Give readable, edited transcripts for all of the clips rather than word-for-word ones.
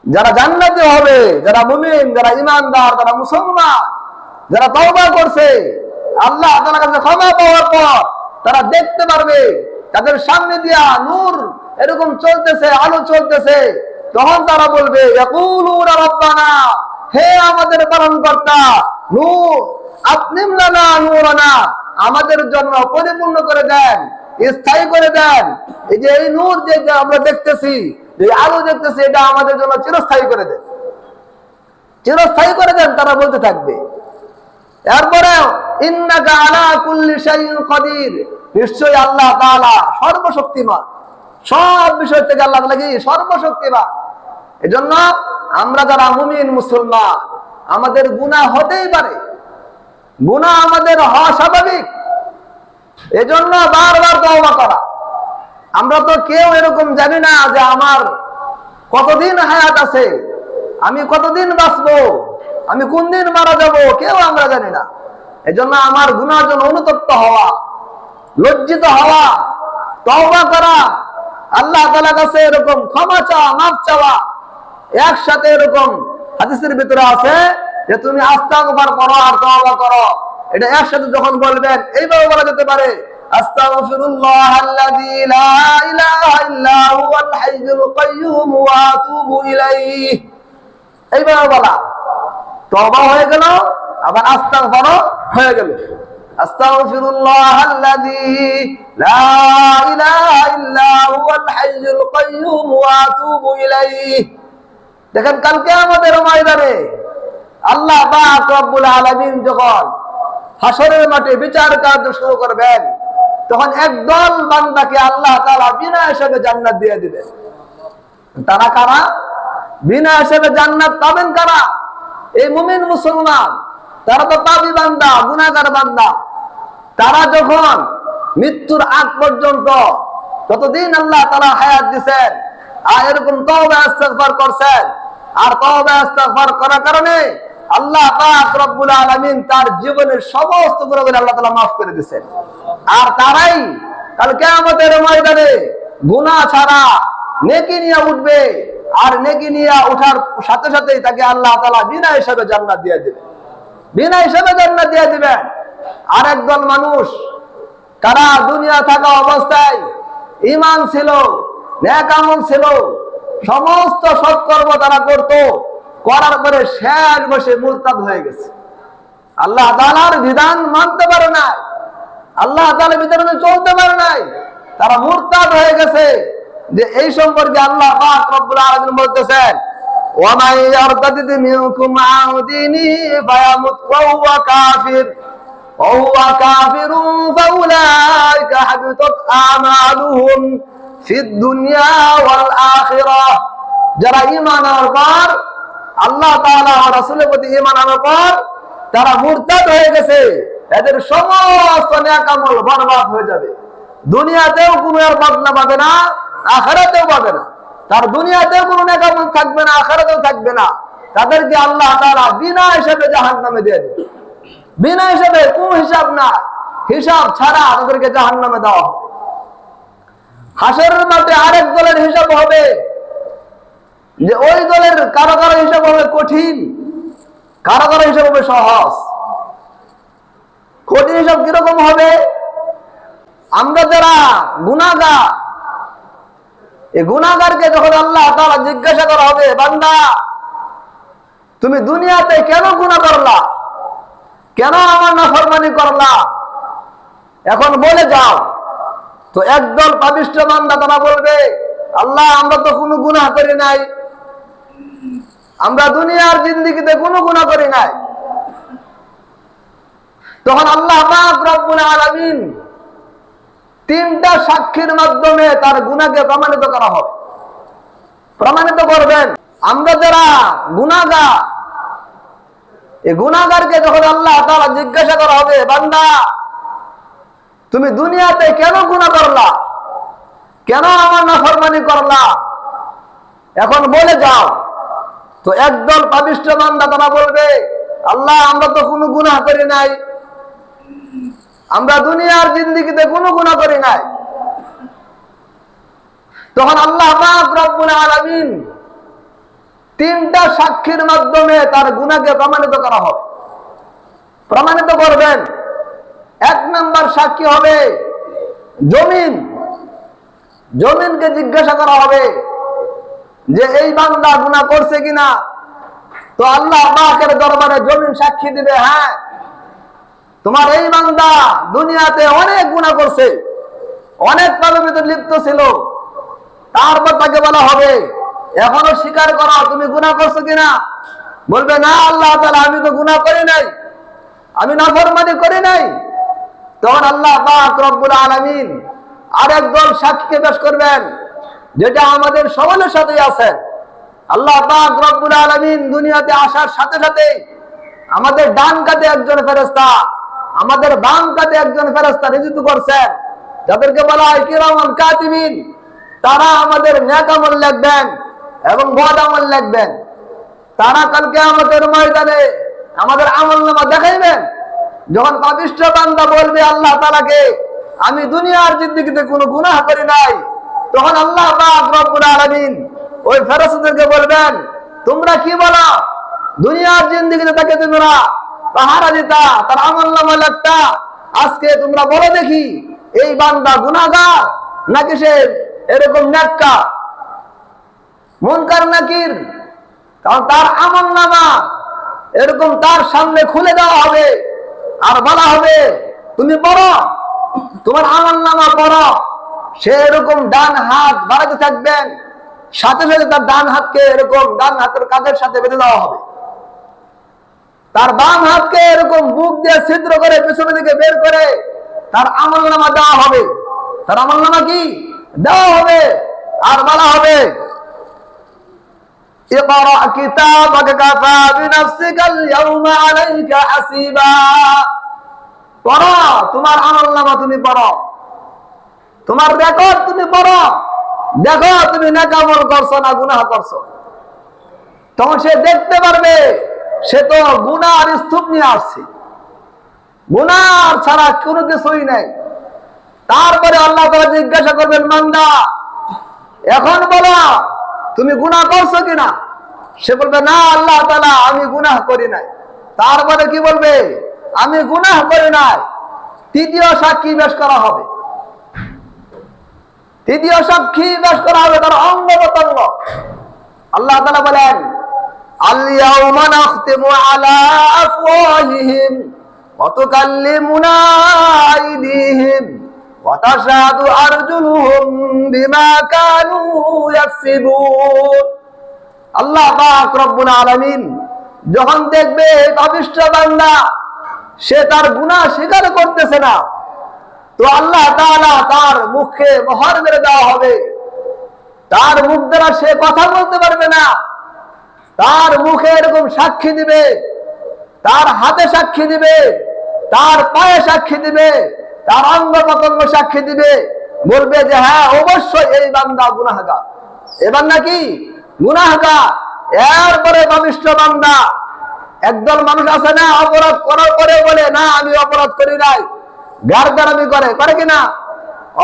যারা জান্নাতি হবে, যারা মুমিন, যারা ঈমানদার, যারা মুসলমান, যারা তওবা করছে, আল্লাহ তাআলার কাছে ক্ষমা পাওয়ার পর তারা দেখতে পারবে তাদের সামনে দিয়া নূর এরকম চলতেছে, আলো চলতেছে। তখন তারা বলবে ইয়াকুলুনা রাব্বানা, হে আমাদের পালনকর্তা, নূর আতমিম লানা নূরানা, আমাদের জন্য পরিপূর্ণ করে দেন, স্থায়ী করে দেন। এই যে এই নূর যে আমরা দেখতেছি, এই আলো দেখতেছি, এটা আমাদের জন্য চিরস্থায়ী করে দেন, চিরস্থায়ী করে দেন, তারা বলতে থাকবে। এরপরে ইন্নাকা আলা কুল্লি শাইইন কাদির, নিশ্চয়ই আল্লাহ তাআলা সর্বশক্তিমান, সব বিষয় থেকে আল্লাহ তাআলা কি সর্বশক্তিমান। এজন্য আমরা যারা মুমিন মুসলমান, আমাদের গুনাহ হতেই পারে, গুনাহ আমাদের হওয়া স্বাভাবিক। এজন্য বারবার তওবা করা। আমরা তো কেউ এরকম জানি না যে আমার কতদিন হায়াত আছে, আমি কতদিন বাঁচবো, আমি কোন দিন মারা যাব, কেউ আমরা জানি না। এজন্য আমার গুনাহের জন্য অনুতপ্ত হওয়া, লজ্জিত হওয়া, তওবা করা, আল্লাহ তাআলার কাছে এরকম ক্ষমা চাওয়া, মাফ চাওয়া, একসাথে এরকম হাদিসের ভিতরে আছে যে তুমি আস্তাগফার করো আর তওবা করো, এটা একসাথে যখন বলবেন এইভাবে বলা যেতে পারে, আস্তাগফিরুল্লাহাল্লাযী লা ইলাহা ইল্লা হুয়াল হাইয়ুল কাইয়্যুম ওয়া আতুবু ইলাইহি, এইভাবে বলা। তওবা হয়ে গেল, আবার আস্তাগফারও হয়ে গেল। আস্তাগফিরুল্লাহাল্লাযী লা ইলাহা ইল্লা হুয়াল হাইয়ুল কাইয়্যুম ওয়া আতুবু ইলাইহি। দেখেন কাল কিয়ামতের ময়দানে আল্লাহ পাক রব্বুল আলামিন যখন হাসরের মাঠে বিচার কার্য শুরু করবেন, তখন একদল বান্দাকে আল্লাহ তাআলা বিনা হিসাবে জান্নাত দিয়ে দিবেন। তারা কারা? বিনা হিসাবে জান্নাত পাবেন কারা? এই মুমিন মুসলমান। তারা তো পাপী বান্দা, গুনাহগার বান্দা। তারা যখন মৃত্যুর আগ পর্যন্ত যতদিন আল্লাহ তাআলা হায়াত দিবেন আর এরকম তওবা ইস্তিগফার করছেন, আর তওবা ইস্তিগফার করার কারণে আল্লাহ পাক রব্বুল আলামিন তার জীবনের সমস্ত গুনাহগুলো আল্লাহ তাআলা মাফ করে দিবেন। আর তারাই কাল কিয়ামতের ময়দানে গুনাহ ছাড়া নেকি নিয়ে উঠবে, আর নেকি নিয়ে ওঠার সাথে সাথেই তাকে আল্লাহ তাআলা বিনা হিসাবে জান্নাত দিয়ে দিবেন, বিনা হিসাবে জান্নাত দিয়ে দিবেন। আর একদল মানুষ তারা দুনিয়া থাকা অবস্থায় ঈমান ছিল, নেক আমল ছিল, সমস্ত সৎকর্ম তারা করত, করার পরে শেষ বসে মুরতাদ হয়ে গেছে, আল্লাহ তাআলার বিধান মানতে পারে নাই, আল্লাহ তাআলার বিধানে চলতে পারে নাই, তারা মুরতাদ হয়ে গেছে। যে এই সম্পর্কে আল্লাহ পাক রব্বুল আলামিন বলতেছেন, ওয়া মান ইয়ারতাদিদ মিনকুম আন দীনিহি ফায়ামুত ওয়া হুয়া কাফির ওয়া হুয়া কাফিরুন ফাউলাইকা হাবিতাত আমালুহুম ফিদ দুনিয়া ওয়াল আখিরাহ। যারা ঈমান আনার পর, আল্লাহ তাআলা ও রাসূলের প্রতি ঈমান আনার পর তারা মুরতাদ হয়ে গেছে, এদের সমস্ত নেক আমল বরবাদ হয়ে যাবে। দুনিয়াতেও কোনো আর বদলা পাবে না, আখিরাতেও পাবে না। তার দুনিয়াতেও কোনো নেক আমল থাকবে না, আখিরাতেও থাকবে না। তাদেরকে আল্লাহ তাআলা বিনা হিসাবে জাহান্নামে দিয়ে দেবে, বিনা হিসাবে, কোনো হিসাব না, হিসাব ছাড়া তাদেরকে জাহান্নামে দেওয়া হবে। হাসরের মাঠে আরেক দলের হিসাব হবে, যে ওই দলের কারো কারো হিসাব হবে কঠিন, কারো কারো হিসাব হবে সহজ। কঠিন হিসাব কিরকম হবে? আমরা যারা গুনাহগার, এই গুনাহগারকে যখন আল্লাহ তাআলা জিজ্ঞাসা করা হবে, বান্দা তুমি দুনিয়াতে কেন গুনাহ করলা, কেন আমার নাফরমানি করলা, এখন বলে যাও। তো একদল পাপিষ্ঠ বান্দা তারা বলবে, আল্লাহ আমরা তো কোনো গুনাহ করি নাই, আমরা দুনিয়ার জিন্দেগিতে কোনো গুনাহ করি নাই। তখন আল্লাহ পাক রব্বুল আলামিন তিনটা সাক্ষীর মাধ্যমে তার গুনাহকে প্রমাণিত করা হবে, প্রমাণিত করবেন। আমরা যারা গুনাহগার, এই গুনাহগারকে যখন আল্লাহ তাআলা জিজ্ঞাসা করা হবে, বান্দা তুমি দুনিয়াতে কেন গুনাহ করলা, কেন আমার নাফরমানি করলা, এখন বলে যাও। তো একদল পাপিষ্ঠ বান্দা তারা বলবে, আল্লাহ আমরা তো কোনো গুনাহ করি নাই, আমরা দুনিয়ার জিন্দেগিতে কোনো গুনাহ করি নাই। তখন আল্লাহ পাক রব্বুল আলামিন তিনটা সাক্ষীর মাধ্যমে তার গুনাহকে প্রমাণিত করা হবে। প্রমাণিত করবেন। এক নাম্বার সাক্ষী হবে জমিন। জমিনকে জিজ্ঞাসা করা হবে যে এই বান্দা গুনাহ করছে কিনা। তো আল্লাহ পাকের দরবারে জমিন সাক্ষী দিবে, হ্যাঁ তোমার এই বান্দা দুনিয়াতে অনেক গুনাহ করছে, অনেক পাপের ভিতরে লিপ্ত ছিল। তারপর তাকে বলা হবে এখনো স্বীকার করো তুমি গুনাহ করছো কিনা। বলবে না আল্লাহ তাআলা আমি তো গুনাহ করি নাই, আমি নাফরমানি করি নাই। তখন আল্লাহ পাক রব্বুল আলামিন আরেক দল সাক্ষীকে পেশ করবেন, যেটা আমাদের সকলের সাথেই আছে। আল্লাহ পাক রব্বুল আলামিন দুনিয়াতে আসার সাথে সাথে আমাদের ডান কাঁধে একজন ফেরেশতা, আমাদের বাম কাঁধে একজন ফেরেশতা নিযুক্ত করছেন, যাদেরকে বলা হয় কিরামান কাতিবিন। তারা আমাদের নেক আমল লিখবেন এবং বদ আমল লিখবেন। তারা কালকে আমাদের ময়দানে আমাদের আমলনামা দেখাইবেন। যখন পাপিষ্ঠ বান্দা বলবে আল্লাহ তাআলাকে আমি দুনিয়ার জিন্দেগিতে কোনো গুনাহ করি নাই, তখন আল্লাহ পাক রব্বুল আলামিন ওই ফেরেশতাদেরকে বলবেন তোমরা কি বলো, দুনিয়ার জিন্দেগিতে তাকে তোমরা পাহারা দিতা, তার আমলনামা লিখতা, আজকে তোমরা বলো দেখি এই বান্দা গুনাহগার নাকি সে এরকম নেককার মুনকার নাকির। কারণ তার আমলনামা এরকম তার সামনে খুলে দেওয়া হবে আর বলা হবে তুমি পড়ো, তোমার আমলনামা পড়ো। সে এরকম ডান হাত বাড়াতে থাকবেন, সাথে সাথে তার ডান হাতকে এরকম ডান হাতের কাঁধের সাথে বেঁধে দেওয়া হবে। তার বাম হাতকে এরকম বুক দিয়ে ছিদ্র করে পেছনের দিকে বের করে তার আমলনামা দেওয়া হবে। তার আমলনামা কি দেওয়া হবে আর বলা হবে ইকরা কিতাবাকা কাফা বিনাফসিকা আল-ইয়াওমা আলাইকা হাসিবা। পড়ো, তোমার আমলনামা তুমি পড়ো, তোমার রেকর্ড তুমি পড়ো, দেখো তুমি নেক আমল করছো না গুনাহ করছো। তখন সে দেখতে পারবে সে তো গুনাহর স্তূপ নিয়ে আসছে, গুনাহ ছাড়া কোনো কিছুই নাই। তারপরে আল্লাহ তাআলা জিজ্ঞাসা করবেন বান্দা এখন বলো তুমি গুনাহ করছো কিনা। সে বলবে না আল্লাহ তাআলা আমি গুনাহ করি নাই। তারপরে কি বলবে আমি গুনাহ করি নাই। তৃতীয় সাক্ষী পেশ করা হবে। তৃতীয় সাক্ষী পেশ করা হবে তার অঙ্গ প্রত্যঙ্গ। আল্লাহ তাআলা বলেন আল-ইয়াওমা নাখতিমু আলা আফওয়াহিহিম ওয়া তুকাল্লিমুনা আইদিহিম ওয়া তাশহাদু আরজুলুহুম বিমা কানু ইয়াকসিবুন। আল্লাহ পাক রব্বুল আলামিন যখন দেখবে পাপিষ্ঠ বান্দা সে তার গুনাহ স্বীকার করতেছে না, তো আল্লাহ তাআলা তার মুখে মোহর মেরে দেওয়া হবে। তার মুখ দ্বারা সে কথা বলতে পারবে না। তার মুখে এরকম সাক্ষী দিবে, তার হাতে সাক্ষী দিবে, তার পায়ে সাক্ষী দিবে, তার অঙ্গ প্রত্যঙ্গ সাক্ষী দিবে, বলবে যে হ্যাঁ অবশ্যই এই বান্দা গুনাহগার, এই বান্দা কি গুনাহগার। এরপরে পাপিষ্ঠ বান্দা, একদল মানুষ আছে না অপরাধ করার পরে বলে না আমি অপরাধ করি নাই, গারদারামি করে, করে কিনা।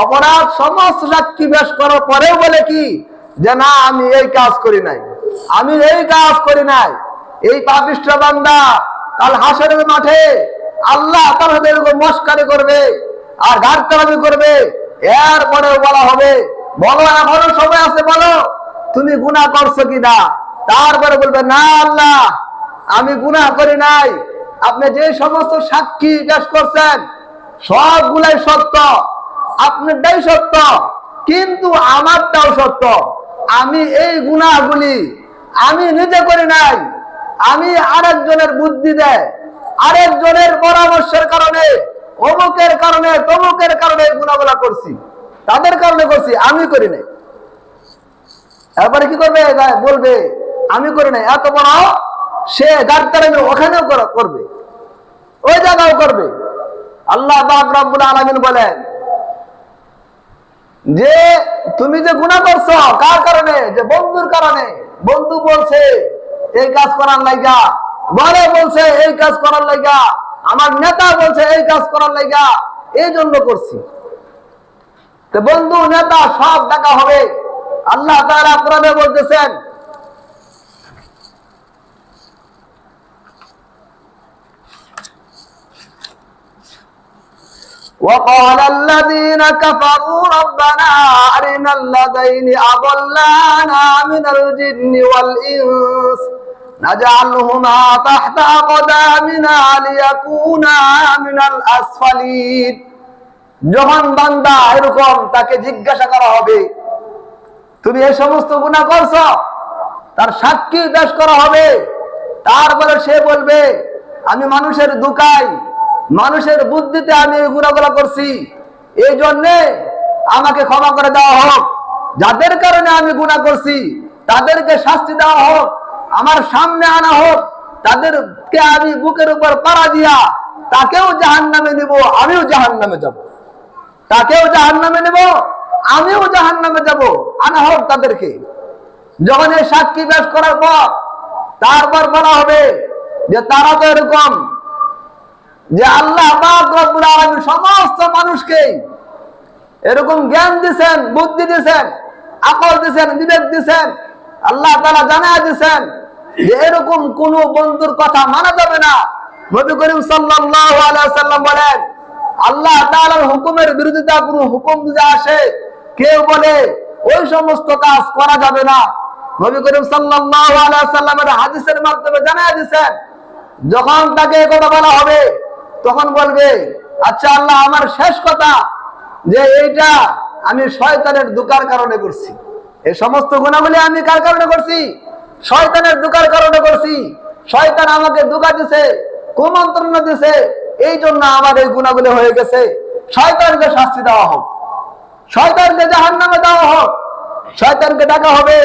অপরাধ সমস্ত সাক্ষী পেশ করার পরেও বলে কি যে না আমি এই কাজ করি নাই, আমি এই কাজ করি নাই। এই পাপিষ্ঠ বান্দা কাল হাসরের মাঠে আল্লাহ তার সাথে এরকম মস্কারি করবে আর গারদারামি করবে। এরপরেও বলা হবে বলো এখনো সময় আছে, বলো তুমি গুনাহ করছো কিনা। তারপরে বলবে না আল্লাহ আমি গুনাহ করি নাই। আপনি যে সমস্ত সাক্ষী পেশ করছেন সবগুলাই সত্য, আপনারটাই সত্য, কিন্তু আমারটাও সত্য। আমি এই গুনাহগুলি আমি নিজে করি নাই, আমি আরেকজনের বুদ্ধি দেয়, আরেকজনের পরামর্শের কারণে, অমুকের কারণে, তমুকের কারণে এই গুনাহগুলা করছি, তাদের কারণে করছি, আমি করি নাই। এরপরে কি করবে বলবে আমি করি নাই। এত বড় সে গারদারামি ওখানেও করবে, ওই জায়গাও করবে। আল্লাহ পাক রব্বুল আলামিন বলেন যে তুমি যে গুনাহ করছো কার কারণে, যে বন্ধুর কারণে। বন্ধু বলছে এই কাজ করার লাগা, বলে বলছে এই কাজ করার লাগা, আমার নেতা বলছে এই কাজ করার লাগা, এই জন্য করছি। তো বন্ধু নেতা সব দেখা হবে। আল্লাহ তাআলা কোরআনে বলতেছেন وقال الذين كفروا ربنا أرنا الذين أضلانا من الجن والإنس نجعلهما تحت أقدامنا ليكونا من الأسفلين। যখন বান্দা এরকম তাকে জিজ্ঞাসা করা হবে তুমি এই সমস্ত গুনাহ করছো, তার সাক্ষী পেশ করা হবে, তারপরে সে বলবে আমি মানুষের দুকাই, মানুষের বুদ্ধিতে আমি এই গুনাহগুলো করছি, এই জন্যে আমাকে ক্ষমা করে দেওয়া হোক, যাদের কারণে আমি গুনাহ করছি তাদেরকে শাস্তি দেওয়া হোক, আমার সামনে আনা হোক, তাদেরকে আমি বুকের উপর পাড়া দিয়া তাকেও জাহান্নামে নিব, আমিও জাহান্নামে যাব, তাকেও জাহান্নামে নেব, আমিও জাহান্নামে যাব, আনা হোক তাদেরকে। যখন এই সাক্ষী পেশ করার পর তারপর বলা হবে যে তারা তো এরকম যে আল্লাহ পাক রব্বুল আলামিন সমস্ত মানুষকে এরকম জ্ঞান দিয়েছেন, বুদ্ধি দিয়েছেন, আকল দিয়েছেন, বিবেক দিয়েছেন, আল্লাহ তাআলা জানায় দিয়েছেন যে এরকম কোন বন্ধুর কথা মানা যাবে না। নবী করিম সাল্লাল্লাহু আলাইহি ওয়াসাল্লাম বলেন আল্লাহ তাআলার হুকুমের বিরোধিতা কোনো হুকুম যদি আসে কেউ বলে ওই সমস্ত কাজ করা যাবে না। নবী করিম সাল্লাল্লাহু আলাইহি ওয়াসাল্লামের হাদিসের মাধ্যমে জানায় দিয়েছেন যখন তাকে এই কথা বলা হবে তখন বলবে আচ্ছা আল্লাহ আমার শেষ কথা যে এইটা আমি শয়তানের ধোঁকার কারণে করছি, এই সমস্ত গুনাহগুলি আমি কার কারণে করছি? শয়তানের ধোঁকার কারণে করছি, শয়তান আমাকে ধোঁকা দিয়েছে, কুমন্ত্রণা দিয়েছে, এই জন্য আমার এই গুনাহগুলি হয়ে গেছে, শয়তানকে শাস্তি দেওয়া হোক, শয়তানকে জাহান্নামে দেওয়া হোক। শয়তানকে ডাকা হবে,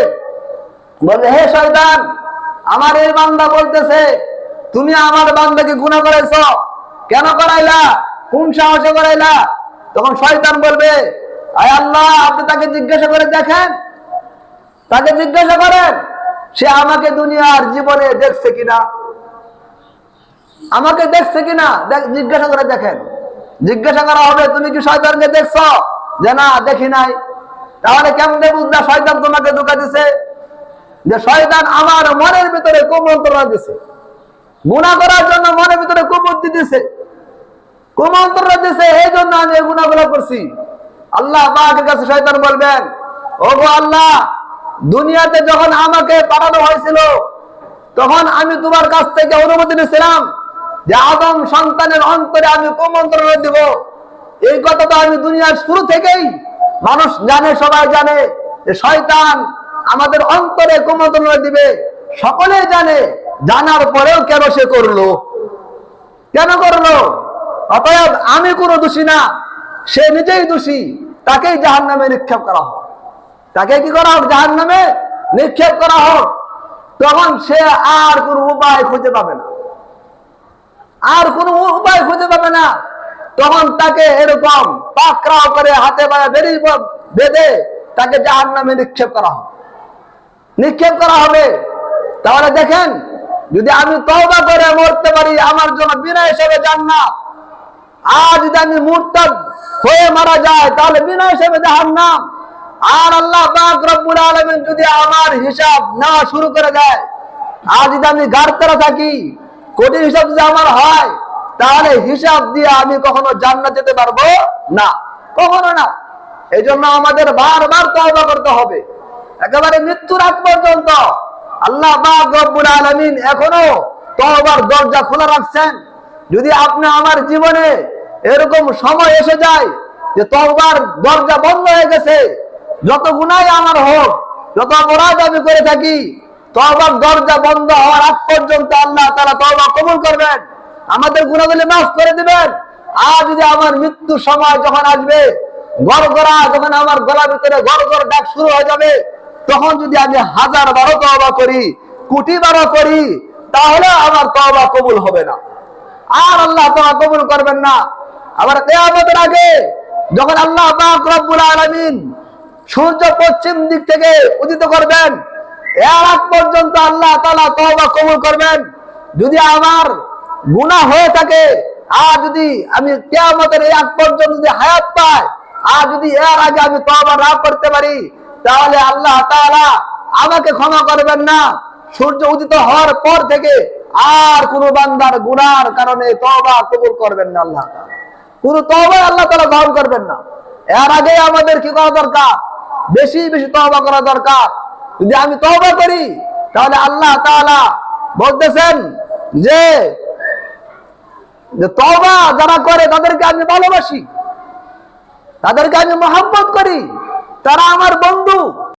বলবে হে শয়তান আমার এই বান্দা বলতেছে তুমি আমার বান্দাকে গুনাহ করাইছো, কেন করাইলা, কোন সাহসে করাইলা? তখন শয়তান বলবে আয় আল্লাহ আপনি তাকে জিজ্ঞাসা করে দেখেন, তাকে জিজ্ঞাসা করেন সে আমাকে দুনিয়ার জীবনে দেখছে কিনা, আমাকে দেখছে কিনা জিজ্ঞাসা করে দেখেন। জিজ্ঞাসা করা হবে তুমি কি শয়তানকে দেখছো? যে না দেখি নাই। তাহলে কেমনে বুঝলা শয়তান তোমাকে ধোঁকা দিছে? যে শয়তান আমার মনের ভিতরে কুমন্ত্রণা দিছে, গুনাহ করার জন্য মনের ভিতরে কুবুদ্ধি দিছে, কুমন্ত্রণা দিছে, এই জন্য আমি এই গুনাহগুলো করছি। আল্লাহ পাকের কাছে শয়তান বলবেন ওগো আল্লাহ দুনিয়াতে যখন আমাকে পাঠানো হয়েছিল তখন আমি তোমার কাছ থেকে অনুমতি নিয়েছিলাম যে আদম সন্তানের অন্তরে আমি কুমন্ত্রণা দিব। এই কথা তো আমি দুনিয়ার শুরু থেকেই মানুষ জানে, সবাই জানে যে শয়তান আমাদের অন্তরে কুমন্ত্রণা দিবে, সকলেই জানে, জানার পরেও কেন সে করলো, কেন করলো? অতএব আমি কোনো দোষী না, সে নিজেই দোষী, তাকেই জাহান্নামে নিক্ষেপ করা হোক, তাকে কি করা হোক? জাহান্নামে নিক্ষেপ করা হোক। তখন সে আর কোনো উপায় খুঁজে পাবে না, আর কোনো উপায় খুঁজে পাবে না। তখন তাকে এরকম পাকড়াও করে হাতে পায়ে বেঁধে তাকে জাহান্নামে নিক্ষেপ করা হবে, নিক্ষেপ করা হবে। তাহলে দেখেন যদি আমি তওবা করে মরতে পারি আমার জন্য বিনা হিসাবে জান্নাত, আর যদি আমি মুরতাদ হয়ে মারা যায় তাহলে বিনা হিসাবে জাহান্নাম। আর আল্লাহ পাক রব্বুল আলামিন যদি আমার হিসাব না শুরু করে দেয়, আর যদি আমি গারতারা থাকি, কঠিন হিসাব যদি আমার হয়, তাহলে হিসাব দিয়ে আমি কখনো জান্নাত যেতে পারবো না, কখনো না। এই জন্য আমাদের বারবার তওবা করতে হবে, একেবারে মৃত্যুর আগ পর্যন্ত। আল্লাহ পাক রব্বুল আলামিন এখনো তওবার দরজা খোলা রাখছেন। যদি আপনি আমার জীবনে এরকম সময় এসে যায় যে তওবার দরজা বন্ধ হয়ে গেছে, যত গুনাহ আমার হোক, যত অপরাধ আমি করে থাকি, তওবার দরজা বন্ধ হওয়ার আগ পর্যন্ত আল্লাহ তাআলা তওবা কবুল করবেন, আমাদের গুনাহগুলো মাফ করে দিবেন। আর যদি আমার মৃত্যুর সময় যখন আসবে, গড়গড়া যখন আমার গলার ভিতরে গড়গড় ডাক শুরু হয়ে যাবে, তখন যদি আমি 1000 বারও তওবা করি, কোটি বারও করি, তাহলে আমার তওবা কবুল হবে না, আর আল্লাহ তওবা কবুল করবেন না। আবার কিয়ামতের আগে যখন আল্লাহ পাক রব্বুল আলামিন সূর্য পশ্চিম দিক থেকে উদিত করবেন, এর আগ পর্যন্ত আল্লাহ তাআলা তওবা কবুল করবেন। যদি আমার গুনাহ হয়ে থাকে, আর যদি আমি কিয়ামতের এই আগ পর্যন্ত যদি হায়াত পাই, আর যদি এর আগে আমি তওবা না করতে পারি, তাহলে আল্লাহ তাআলা আমাকে ক্ষমা করবেন না। সূর্য উদিত হওয়ার পর থেকে আর কোন বান্দার গুনার কারণে তওবা কবুল করবেন না আল্লাহ তাআলা। কোন তওবাই আল্লাহ তাআলা গ্রহণ করবেন না। এর আগে আমাদের কি করা দরকার? বেশি বেশি তওবা করা দরকার। যদি আমি তওবা করি তাহলে আল্লাহ তাআলা বলতেছেন যে তওবা যারা করে তাদেরকে আমি ভালোবাসি, তাদেরকে আমি মহব্বত করি, তারা আমার বন্ধু।